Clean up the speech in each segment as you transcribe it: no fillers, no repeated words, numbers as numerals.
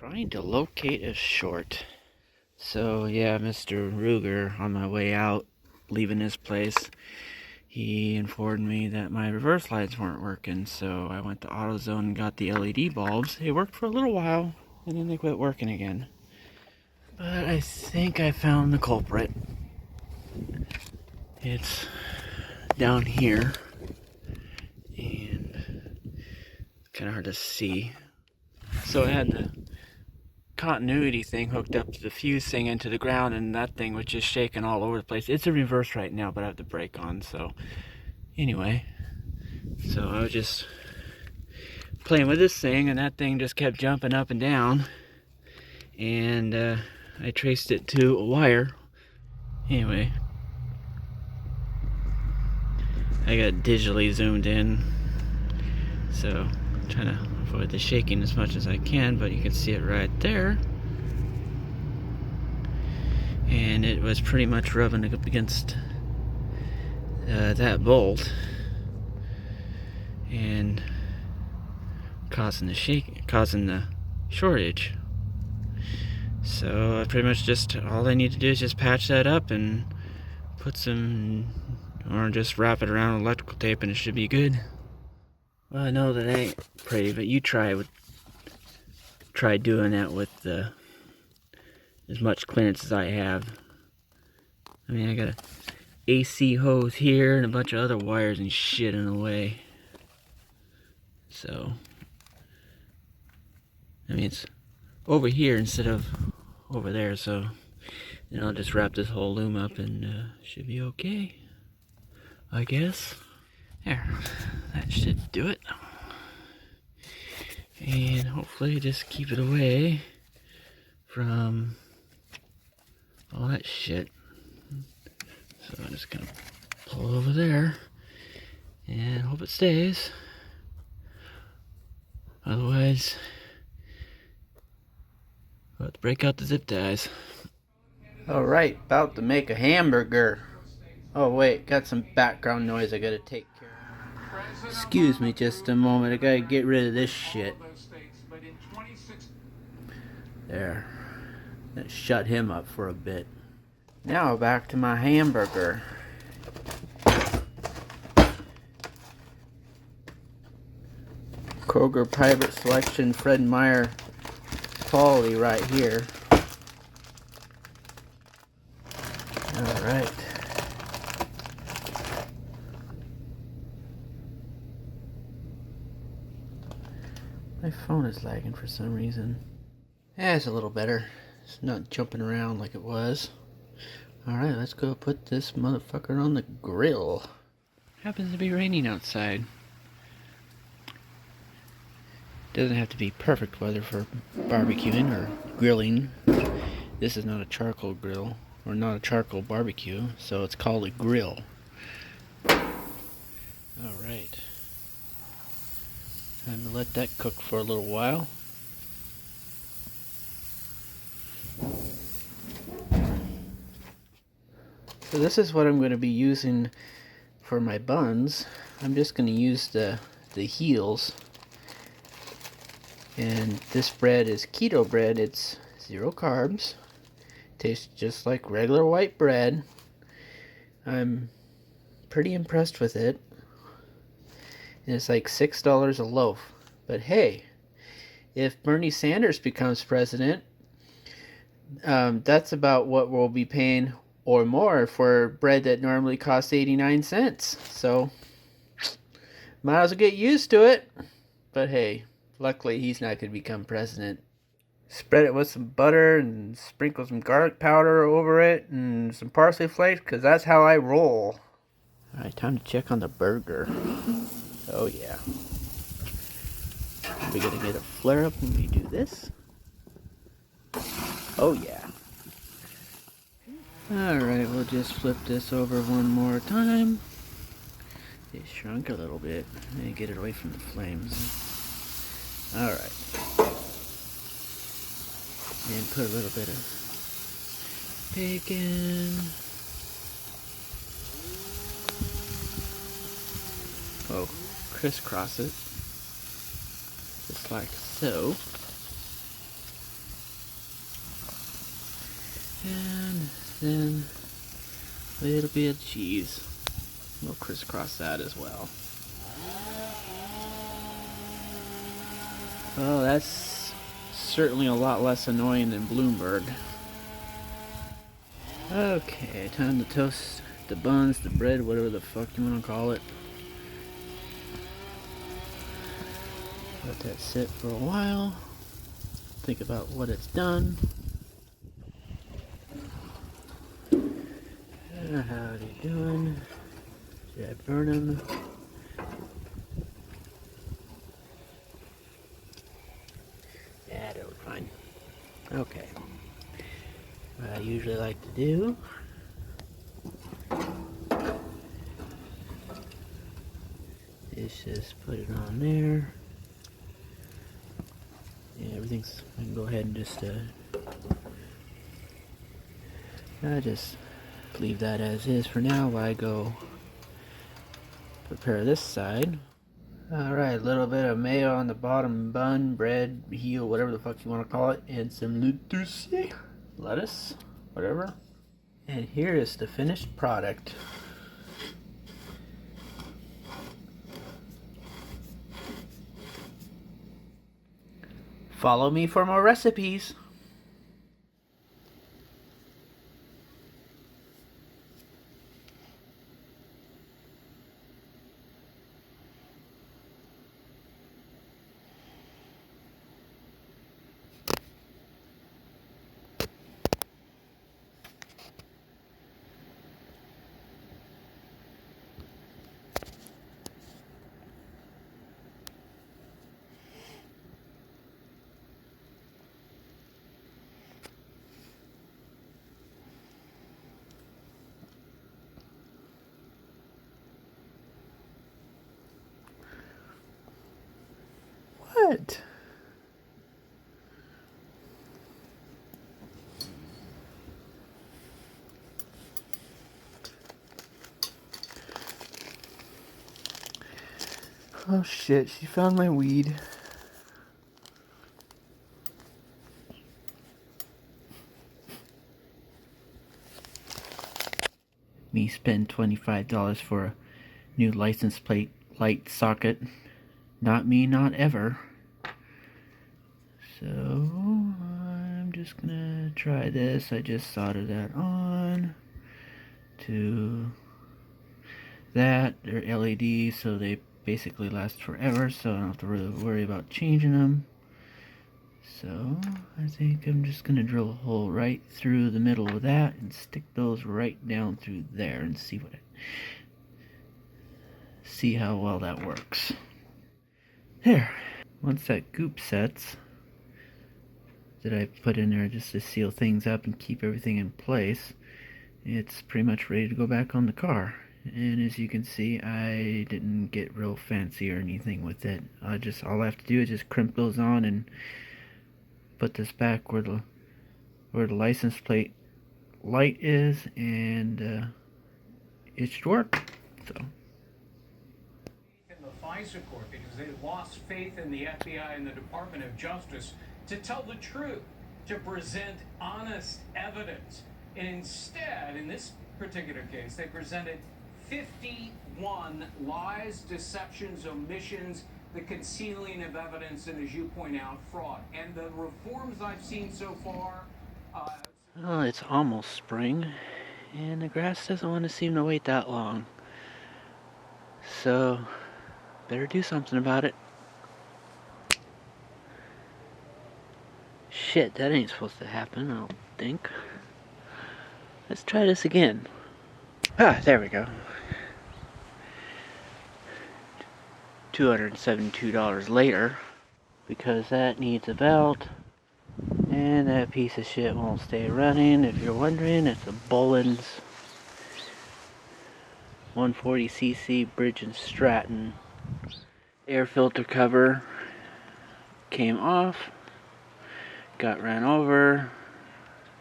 Trying to locate a short. So yeah, Mr. Ruger, on my way out, leaving this place, he informed me that my reverse lights weren't working. So I went to AutoZone and got the LED bulbs. They worked for a little while, and then they quit working again. But I think I found the culprit. It's down here, and it's kind of hard to see. So I had the continuity thing hooked up to the fuse thing into the ground, and that thing was just shaking all over the place. It's in reverse right now, but I have the brake on. So anyway, so I was just playing with this thing, and that thing just kept jumping up and down, and I traced it to a wire. Anyway, I got digitally zoomed in, so I'm trying to avoid the shaking as much as I can, but you can see it right there. And it was pretty much rubbing up against that bolt and causing the shortage. So I pretty much just, all I need to do is just patch that up and put some, or just wrap it around with electrical tape, and it should be good. Well, I know that ain't pretty, but you try doing that with as much clearance as I have. I mean, I got a AC hose here and a bunch of other wires and shit in the way. So, I mean, it's over here instead of over there, so then I'll just wrap this whole loom up and should be okay, I guess. There, that should do it. And hopefully just keep it away from all that shit. So I'm just gonna pull over there and hope it stays. Otherwise, I'll have to break out the zip ties. Alright, about to make a hamburger. Oh wait, got some background noise I gotta take care of. Excuse me just a moment, I gotta get rid of this shit. There. That shut him up for a bit. Now back to my hamburger. Kroger Private Selection Fred Meyer quality right here. Alright. My phone is lagging for some reason. Yeah, it's a little better. It's not jumping around like it was. Alright, let's go put this motherfucker on the grill. Happens to be raining outside. Doesn't have to be perfect weather for barbecuing or grilling. This is not a charcoal grill, or not a charcoal barbecue, so it's called a grill. Alright. Time to let that cook for a little while. So this is what I'm going to be using for my buns. I'm just going to use the heels. And this bread is keto bread. It's 0 carbs. Tastes just like regular white bread. I'm pretty impressed with it. And it's like $6 a loaf. But hey, if Bernie Sanders becomes president, that's about what we'll be paying or more for bread that normally costs 89 cents. So, might as well get used to it. But hey, luckily he's not going to become president. Spread it with some butter and sprinkle some garlic powder over it and some parsley flakes, because that's how I roll. Alright, time to check on the burger. Oh yeah. We're going to get a flare up when we do this. Oh yeah. Alright, we'll just flip this over one more time. It shrunk a little bit. And get it away from the flames. Alright. And put a little bit of bacon. Oh, crisscross it. Just like so. And then a little bit of cheese. We'll crisscross that as well. Well, that's certainly a lot less annoying than Bloomberg. Okay, time to toast the buns, the bread, whatever the fuck you want to call it. Let that sit for a while. Think about what it's done. How's he doing? Did I burn him? Yeah, that was fine. Okay. What I usually like to do is just put it on there. Yeah, everything's, I can go ahead and just leave that as is for now while I go prepare this side. Alright, a little bit of mayo on the bottom bun, bread, heel, whatever the fuck you want to call it, and some lettuce, whatever. And here is the finished product. Follow me for more recipes. What? Oh shit, she found my weed. Me spend $25 for a new license plate light socket. Not me, not ever. So I'm just gonna try this. I just soldered that on to that. They're LEDs, so they basically last forever, so I don't have to really worry about changing them. So I think I'm just gonna drill a hole right through the middle of that and stick those right down through there and see how well that works. There. Once that goop sets that I put in there just to seal things up and keep everything in place, it's pretty much ready to go back on the car. And as you can see, I didn't get real fancy or anything with it. All I have to do is just crimp those on and put this back where the license plate light is, and it should work. So. In the FISA court, because they lost faith in the FBI and the Department of Justice to tell the truth, to present honest evidence. And instead, in this particular case, they presented 51 lies, deceptions, omissions, the concealing of evidence, and as you point out, fraud. And the reforms I've seen so far... Well, it's almost spring, and the grass doesn't want to seem to wait that long. So, better do something about it. Shit, that ain't supposed to happen, I don't think. Let's try this again. Ah, there we go. $272 later, because that needs a belt, and that piece of shit won't stay running. If you're wondering, it's a Boland's 140cc Bridge and Stratton air filter cover. Came off, got ran over,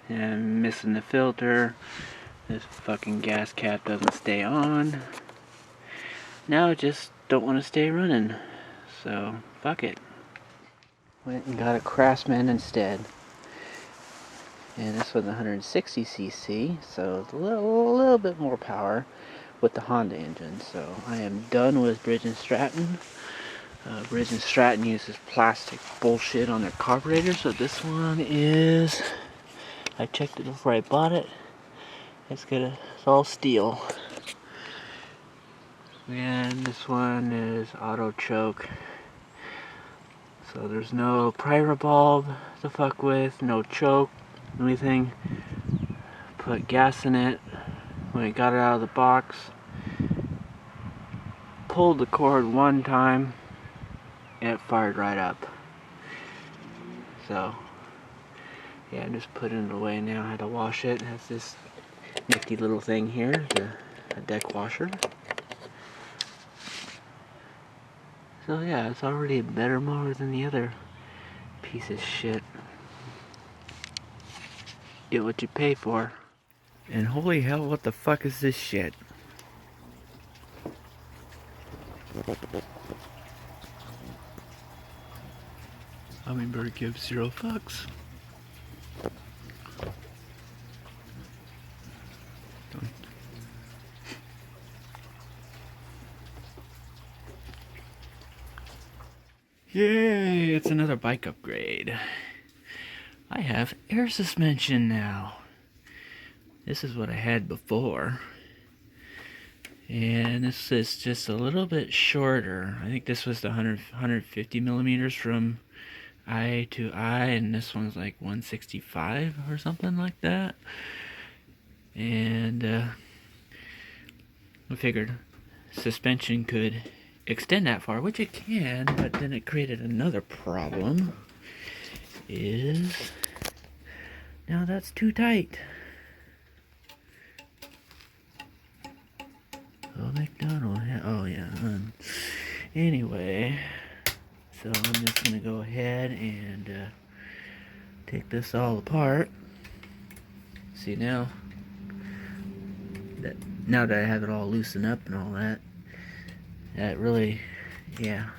and missing the filter. This fucking gas cap doesn't stay on. Now it just don't want to stay running, so fuck it. Went and got a Craftsman instead. And this one's 160cc, so it's a little bit more power with the Honda engine. So I am done with Bridge & Stratton. Bridge & Stratton uses plastic bullshit on their carburetor, so this one is, I checked it before I bought it, it's all steel. And this one is auto choke. So there's no prior bulb to fuck with, no choke, anything. Put gas in it when we got it out of the box. Pulled the cord one time and it fired right up. So yeah, I'm just putting it away now. I had to wash it. It has this nifty little thing here, a deck washer. So yeah, it's already a better mower than the other piece of shit. Get what you pay for. And holy hell, what the fuck is this shit? Hummingbird gives 0 fucks. Yay, it's another bike upgrade. I have air suspension now. This is what I had before. And this is just a little bit shorter. I think this was the 150 millimeters from eye to eye, and this one's like 165 or something like that. And I figured suspension could extend that far, which it can, but then it created another problem. Is now that's too tight. Oh, McDonald. Oh, yeah. Anyway, so I'm just gonna go ahead and take this all apart. See now that I have it all loosened up and all that, that really, yeah,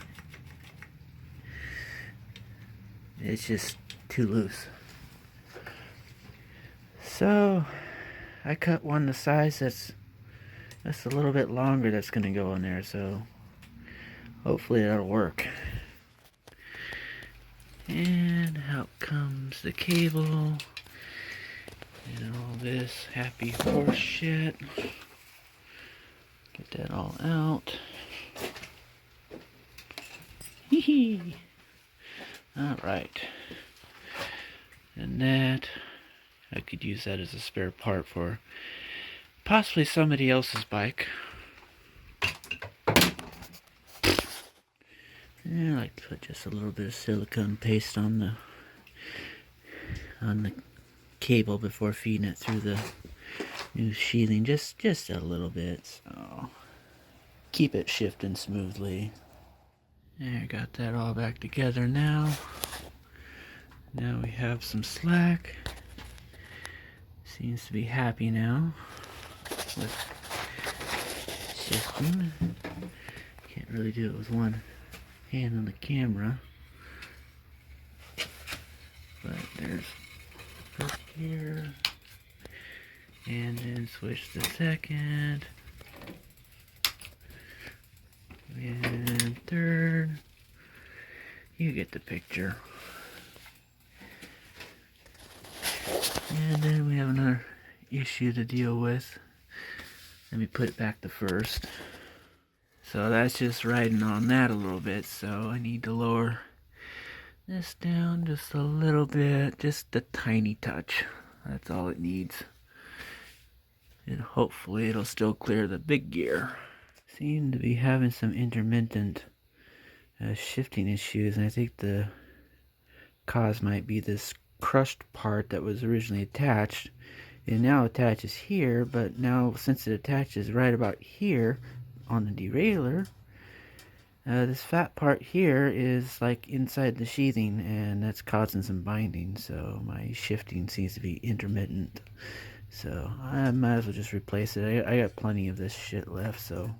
it's just too loose. So I cut one the size that's a little bit longer that's gonna go in there, so hopefully that'll work. And out comes the cable and all this happy horse shit. Get that all out. Hee hee. Alright. And that, I could use that as a spare part for possibly somebody else's bike. And I like to put just a little bit of silicone paste on the cable before feeding it through the new sheathing, just a little bit, so keep it shifting smoothly. There, got that all back together now. Now we have some slack. Seems to be happy now with shifting. Can't really do it with one hand on the camera, but there's first gear, and then switch the second, and third. You get the picture. And then we have another issue to deal with. Let me put it back to first. So that's just riding on that a little bit, so I need to lower this down just a little bit, just a tiny touch. That's all it needs. And hopefully it'll still clear the big gear. Seem to be having some intermittent shifting issues, and I think the cause might be this crushed part that was originally attached. It now attaches here, but now since it attaches right about here on the derailleur, this fat part here is like inside the sheathing, and that's causing some binding, so my shifting seems to be intermittent. So I might as well just replace it. I got plenty of this shit left, so.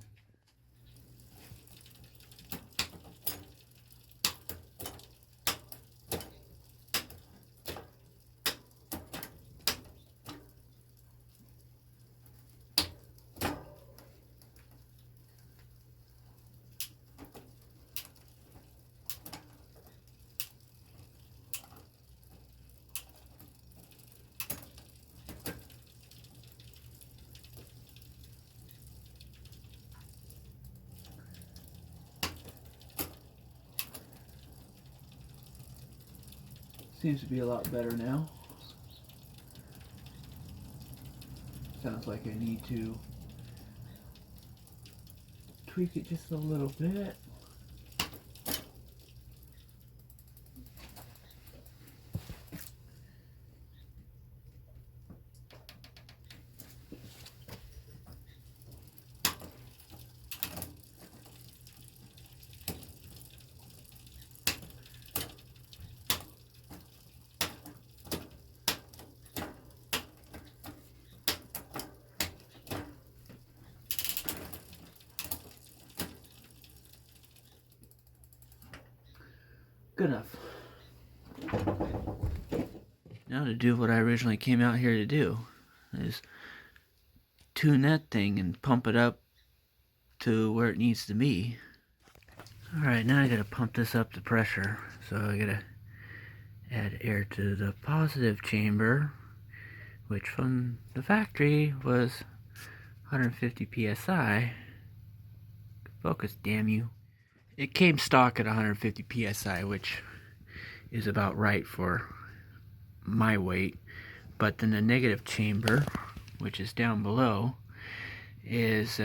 Seems to be a lot better now. Sounds like I need to tweak it just a little bit. Good enough. Now to do what I originally came out here to do, is tune that thing and pump it up to where it needs to be. Alright, now I gotta pump this up to pressure. So I gotta add air to the positive chamber, which from the factory was 150 psi. Focus, damn you. It came stock at 150 psi, which is about right for my weight. But then the negative chamber, which is down below, is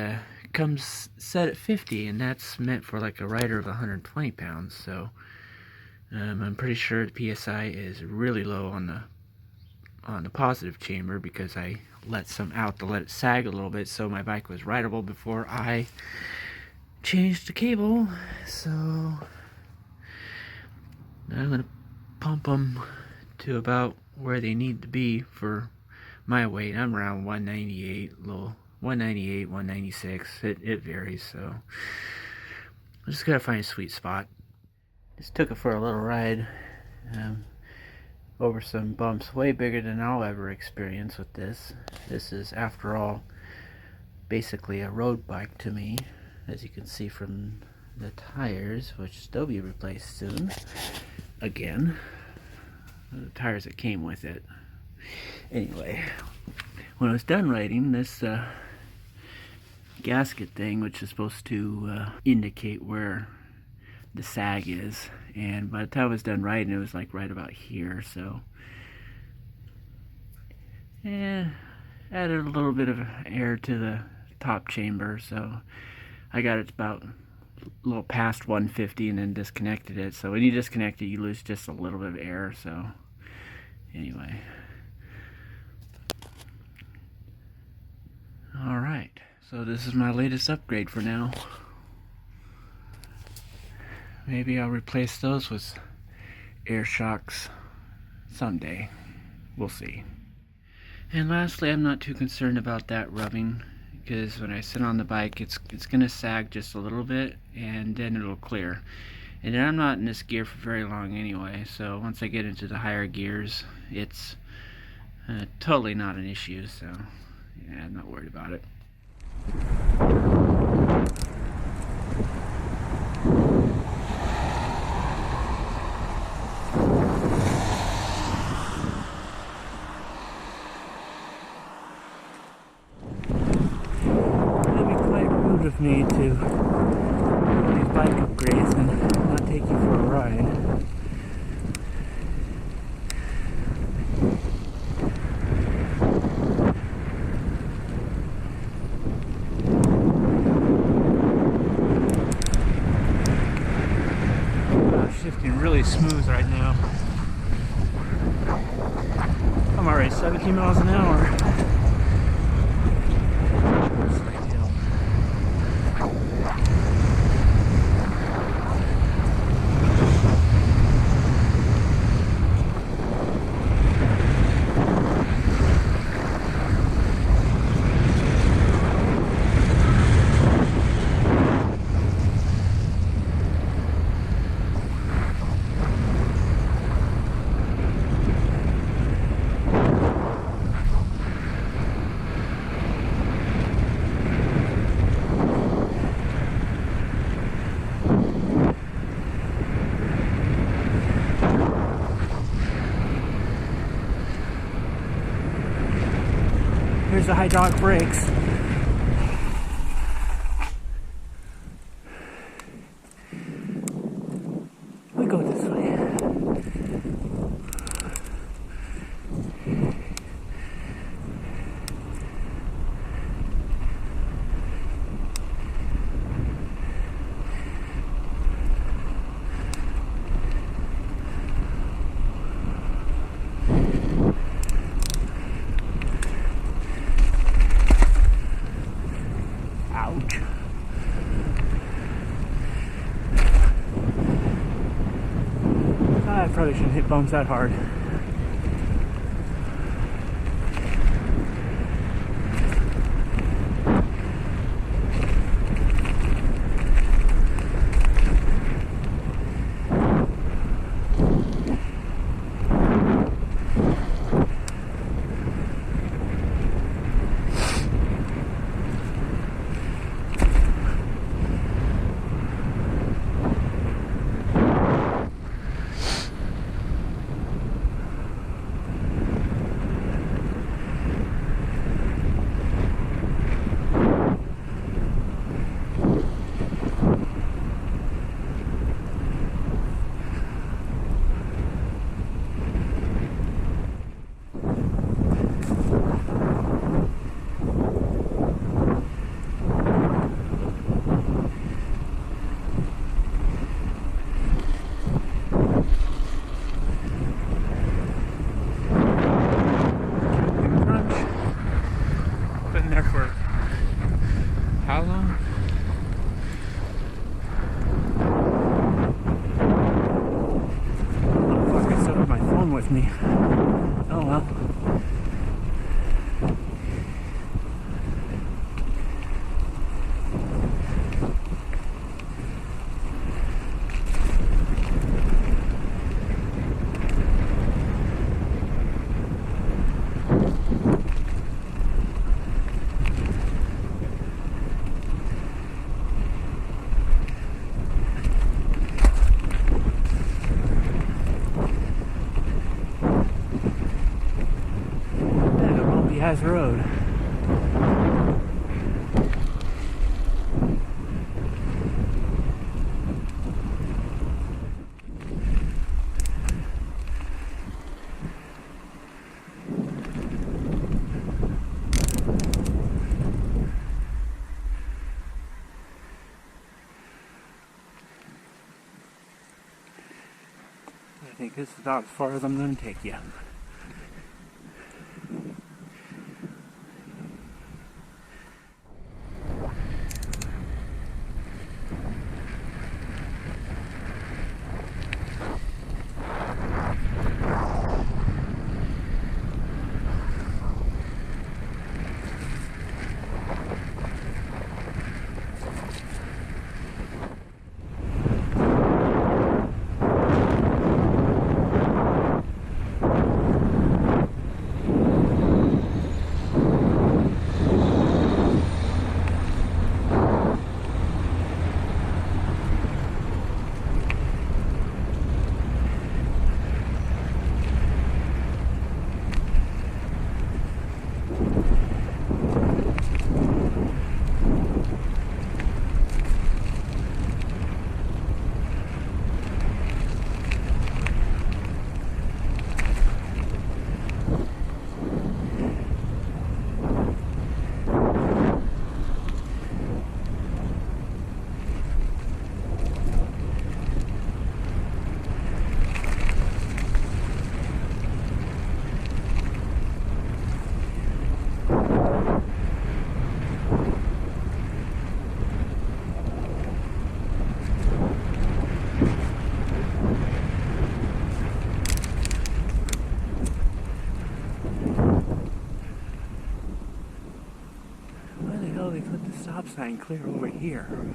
comes set at 50, and that's meant for like a rider of 120 pounds. So I'm pretty sure the psi is really low on the positive chamber, because I let some out to let it sag a little bit so my bike was rideable before I changed the cable. So now I'm gonna pump them to about where they need to be for my weight. I'm around 198, 196. It varies, so I just gotta find a sweet spot. Just took it for a little ride over some bumps way bigger than I'll ever experience with this. This is, after all, basically a road bike to me, as you can see from the tires, which they'll be replaced soon. Again, the tires that came with it. Anyway, when I was done riding, this gasket thing, which is supposed to indicate where the sag is, and by the time I was done riding, it was like right about here. So added a little bit of air to the top chamber, so I got it about a little past 150 and then disconnected it. So when you disconnect it, you lose just a little bit of air. So anyway, alright, so this is my latest upgrade for now. Maybe I'll replace those with air shocks someday. We'll see. And lastly, I'm not too concerned about that rubbing, because when I sit on the bike, it's gonna sag just a little bit, and then it'll clear. And then I'm not in this gear for very long anyway, so once I get into the higher gears, it's totally not an issue. So yeah, I'm not worried about it. Of me to do these bike upgrades and not take you for a ride. Shifting really smooth right now. I'm already 17 miles an hour. Here's the hydraulic brakes. We go this way. really shouldn't hit bumps that hard. Been there for how long? Oh, fuck, I still have my phone with me. Oh well. Has road. I think this is about as far as I'm going to take you. They put the stop sign clear over here.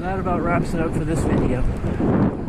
that about wraps it up for this video.